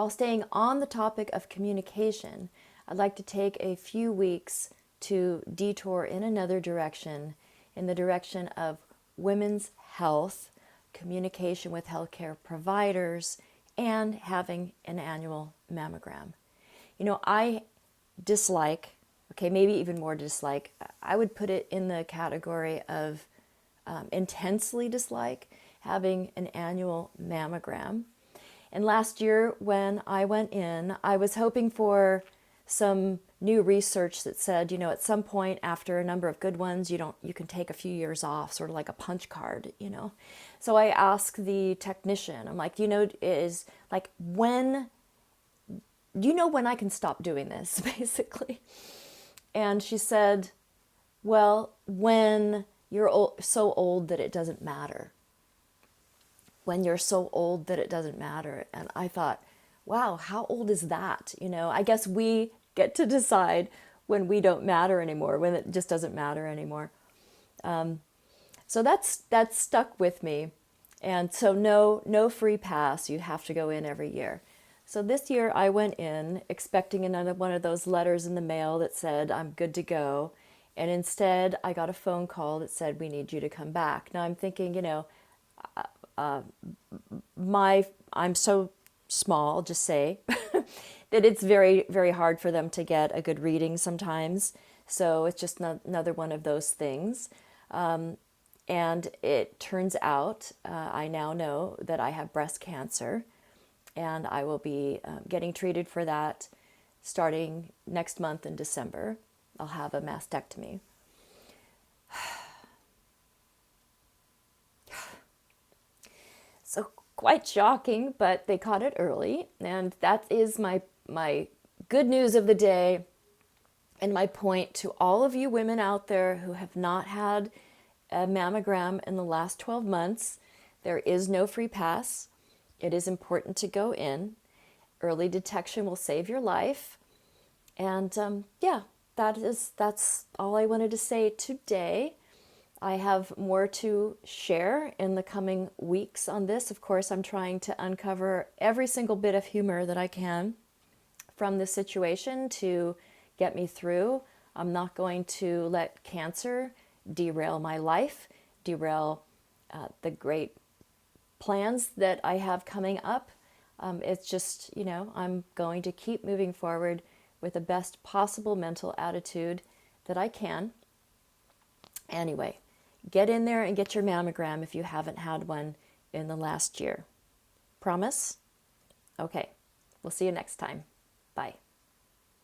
while staying on the topic of communication, I'd like to take a few weeks to detour in another direction, in the direction of women's health, communication with healthcare providers, and having an annual mammogram. You know, I dislike, okay, maybe even more dislike, I would put it in the category of intensely dislike having an annual mammogram. And last year when I went in, I was hoping for some new research that said, you know, at some point after a number of good ones, you can take a few years off, sort of like a punch card, you know. So I asked the technician, I'm like, you know, is like when, do you know when I can stop doing this, basically? And she said, well, when you're so old that it doesn't matter. When you're so old that it doesn't matter. And I thought, wow, how old is that? You know, I guess we get to decide when we don't matter anymore, when it just doesn't matter anymore. So that's stuck with me. And so no free pass. You have to go in every year. So this year I went in expecting another one of those letters in the mail that said I'm good to go. And instead I got a phone call that said we need you to come back. Now I'm thinking, you know, I'm so small, I'll just say, that it's very, very hard for them to get a good reading sometimes. So it's just another one of those things. And it turns out, I now know that I have breast cancer, and I will be getting treated for that starting next month in December. I'll have a mastectomy. So quite shocking, but they caught it early, and that is my good news of the day, and my point to all of you women out there who have not had a mammogram in the last 12 months. There is no free pass. It is important to go in. Early detection will save your life. And yeah, that's all I wanted to say today. I have more to share in the coming weeks on this. Of course, I'm trying to uncover every single bit of humor that I can from this situation to get me through. I'm not going to let cancer derail my life, derail the great plans that I have coming up. It's just, you know, I'm going to keep moving forward with the best possible mental attitude that I can. Anyway, get in there and get your mammogram if you haven't had one in the last year. Promise? Okay, we'll see you next time. Bye.